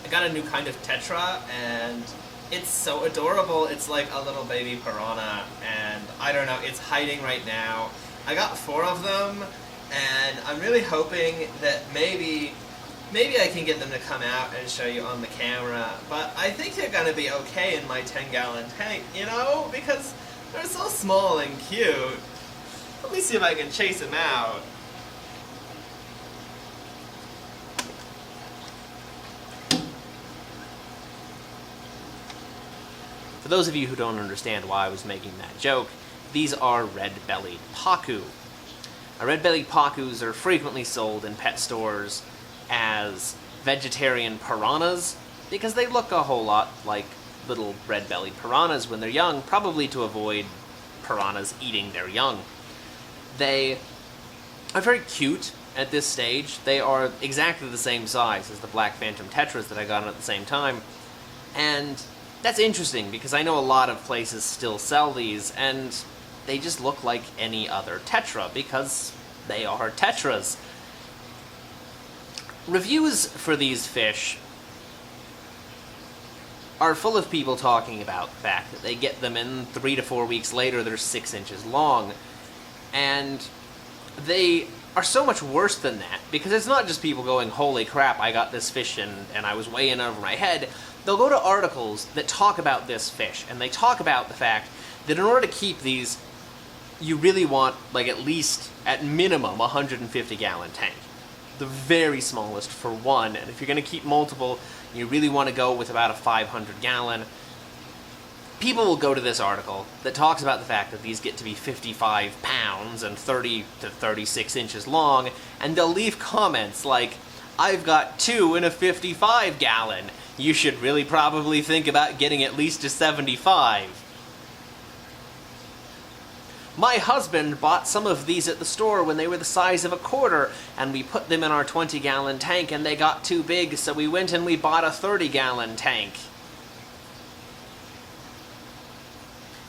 I got a new kind of tetra, and it's so adorable. It's like a little baby piranha, and I don't know, it's hiding right now. I got 4 of them, and I'm really hoping that maybe I can get them to come out and show you on the camera, but I think they're gonna be okay in my 10-gallon tank, you know, because they're so small and cute. Let me see if I can chase them out. For those of you who don't understand why I was making that joke, these are red-bellied pacu. Red-bellied pacus are frequently sold in pet stores as vegetarian piranhas because they look a whole lot like little red-bellied piranhas when they're young, probably to avoid piranhas eating their young. They are very cute at this stage. They are exactly the same size as the Black Phantom tetras that I got at the same time, and that's interesting because I know a lot of places still sell these, and they just look like any other tetra because they are tetras. Reviews for these fish are full of people talking about the fact that they get them in 3 to 4 weeks later, they're 6 inches long. And they are so much worse than that, because it's not just people going, holy crap, I got this fish and I was way in over my head. They'll go to articles that talk about this fish, and they talk about the fact that in order to keep these, you really want, like, at least, at minimum, a 150-gallon tank. The very smallest for one, and if you're going to keep multiple, you really want to go with about a 500-gallon. People will go to this article that talks about the fact that these get to be 55 pounds and 30 to 36 inches long, and they'll leave comments like, I've got 2 in a 55-gallon. You should really probably think about getting at least a 75. My husband bought some of these at the store when they were the size of a quarter, and we put them in our 20-gallon tank and they got too big, so we went and we bought a 30-gallon tank.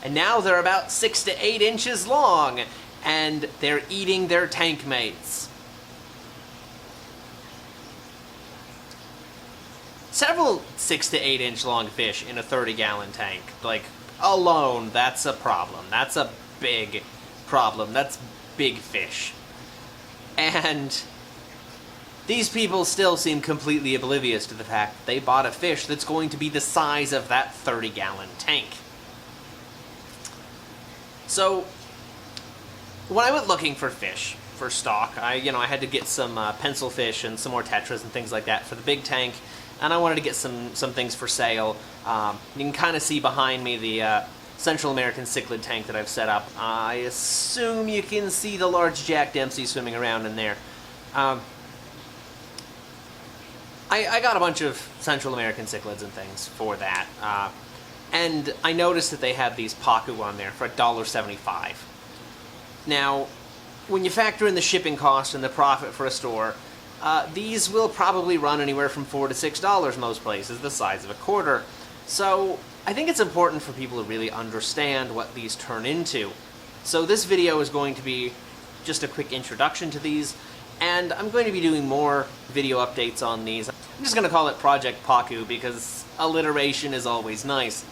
And now they're about 6 to 8 inches long, and they're eating their tank mates. Several 6 to 8 inch long fish in a 30-gallon tank, like, alone, that's a problem. That's a big problem. That's big fish. And these people still seem completely oblivious to the fact that they bought a fish that's going to be the size of that 30-gallon tank. So, when I went looking for fish, for stock, I had to get some pencil fish and some more tetras and things like that for the big tank, and I wanted to get some things for sale. You can kind of see behind me the Central American cichlid tank that I've set up. I assume you can see the large Jack Dempsey swimming around in there. I got a bunch of Central American cichlids and things for that. And I noticed that they had these pacu on there for $1.75. Now, when you factor in the shipping cost and the profit for a store, these will probably run anywhere from $4 to $6 most places, the size of a quarter. So I think it's important for people to really understand what these turn into. So this video is going to be just a quick introduction to these, and I'm going to be doing more video updates on these. I'm just going to call it Project Pacu because alliteration is always nice.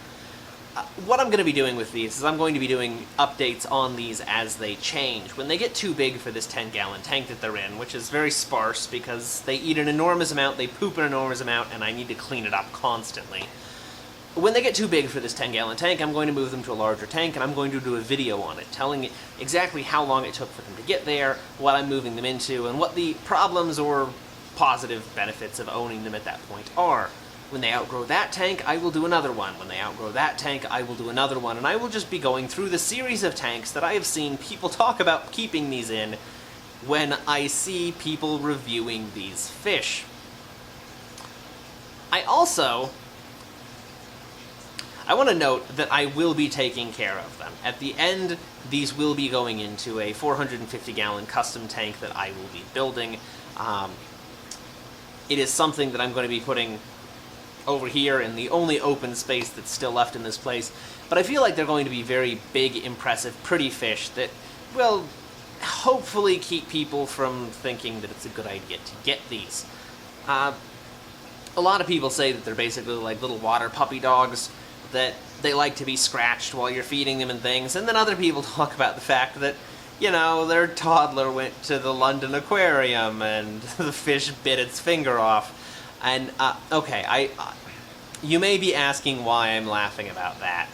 What I'm going to be doing with these is I'm going to be doing updates on these as they change. When they get too big for this 10-gallon tank that they're in, which is very sparse because they eat an enormous amount, they poop an enormous amount, and I need to clean it up constantly. When they get too big for this 10-gallon tank, I'm going to move them to a larger tank, and I'm going to do a video on it, telling exactly how long it took for them to get there, what I'm moving them into, and what the problems or positive benefits of owning them at that point are. When they outgrow that tank, I will do another one. When they outgrow that tank, I will do another one, and I will just be going through the series of tanks that I have seen people talk about keeping these in when I see people reviewing these fish. I want to note that I will be taking care of them. At the end, these will be going into a 450-gallon custom tank that I will be building. It is something that I'm going to be putting over here in the only open space that's still left in this place. But I feel like they're going to be very big, impressive, pretty fish that will hopefully keep people from thinking that it's a good idea to get these. a lot of people say that they're basically like little water puppy dogs, that they like to be scratched while you're feeding them and things. And then other people talk about the fact that, you know, their toddler went to the London Aquarium and the fish bit its finger off. And, okay, you may be asking why I'm laughing about that.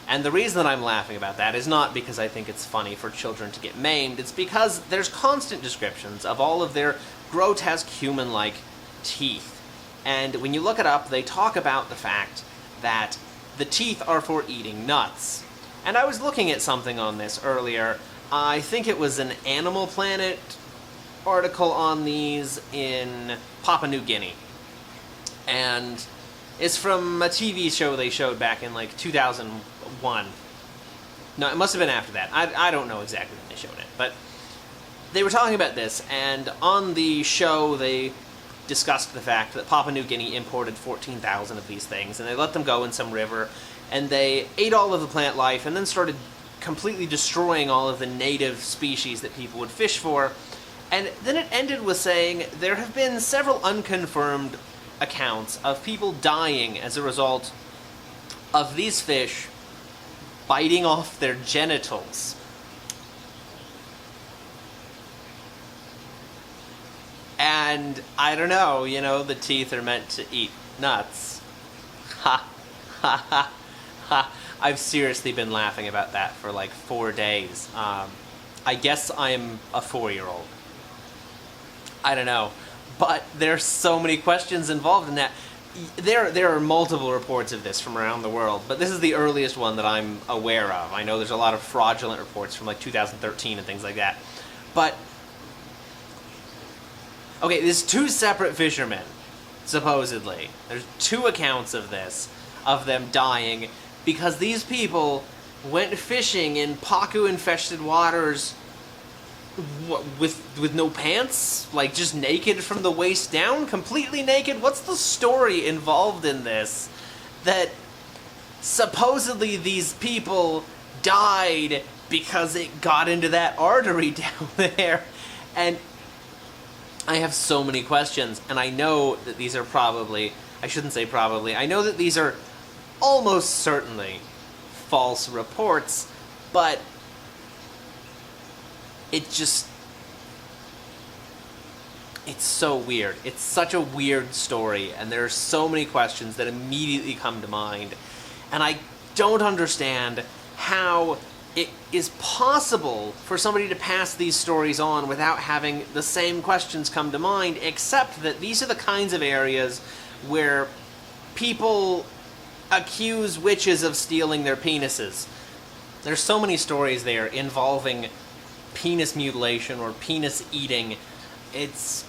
And the reason that I'm laughing about that is not because I think it's funny for children to get maimed. It's because there's constant descriptions of all of their grotesque human-like teeth. And when you look it up, they talk about the fact that the teeth are for eating nuts. And I was looking at something on this earlier. I think it was an Animal Planet article on these in Papua New Guinea. And it's from a TV show they showed back in like 2001. No, it must have been after that. I don't know exactly when they showed it. But they were talking about this, and on the show they discussed the fact that Papua New Guinea imported 14,000 of these things, and they let them go in some river, and they ate all of the plant life, and then started completely destroying all of the native species that people would fish for. And then it ended with saying there have been several unconfirmed accounts of people dying as a result of these fish biting off their genitals. And I don't know, you know, the teeth are meant to eat nuts. Ha, ha, ha, ha. I've seriously been laughing about that for like 4 days. I guess I'm a 4-year-old. I don't know. But there's so many questions involved in that. There are multiple reports of this from around the world, but this is the earliest one that I'm aware of. I know there's a lot of fraudulent reports from like 2013 and things like that. But okay, there's 2 separate fishermen, supposedly. There's 2 accounts of this, of them dying, because these people went fishing in Pacu-infested waters with no pants? Like, just naked from the waist down? Completely naked? What's the story involved in this? That supposedly these people died because it got into that artery down there. And I have so many questions, and I know that these are probably, I shouldn't say probably, I know that these are almost certainly false reports, but it's so weird. It's such a weird story, and there are so many questions that immediately come to mind, and I don't understand how it is possible for somebody to pass these stories on without having the same questions come to mind, except that these are the kinds of areas where people accuse witches of stealing their penises. There's so many stories there involving penis mutilation or penis eating. It's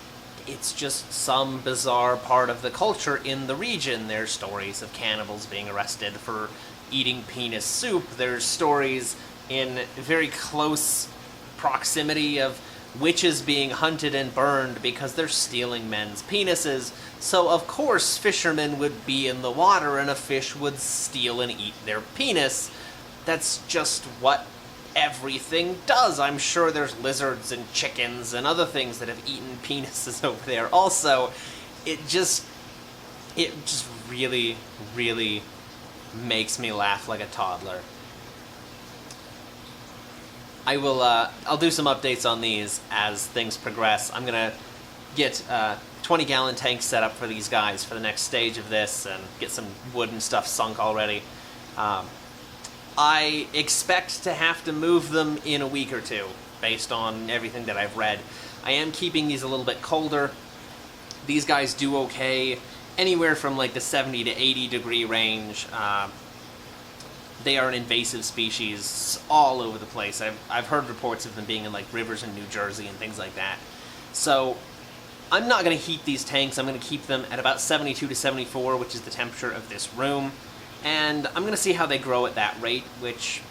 just some bizarre part of the culture in the region. There's stories of cannibals being arrested for eating penis soup. There's stories in very close proximity of witches being hunted and burned because they're stealing men's penises. So of course fishermen would be in the water and a fish would steal and eat their penis. That's just what everything does. I'm sure there's lizards and chickens and other things that have eaten penises over there also. It just really, really makes me laugh like a toddler. I'll do some updates on these as things progress. I'm gonna get 20-gallon tanks set up for these guys for the next stage of this and get some wood and stuff sunk already. I expect to have to move them in a week or 2, based on everything that I've read. I am keeping these a little bit colder. These guys do okay, anywhere from like the 70 to 80 degree range. They are an invasive species all over the place. I've heard reports of them being in like rivers in New Jersey and things like that. So I'm not going to heat these tanks. I'm going to keep them at about 72 to 74, which is the temperature of this room. And I'm going to see how they grow at that rate, which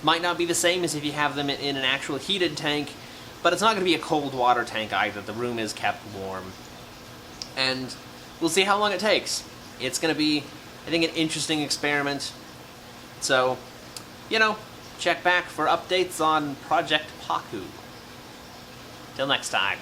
might not be the same as if you have them in an actual heated tank, but it's not going to be a cold water tank either. The room is kept warm. And we'll see how long it takes. It's going to be, I think, an interesting experiment. So, you know, check back for updates on Project Pacu. Till next time.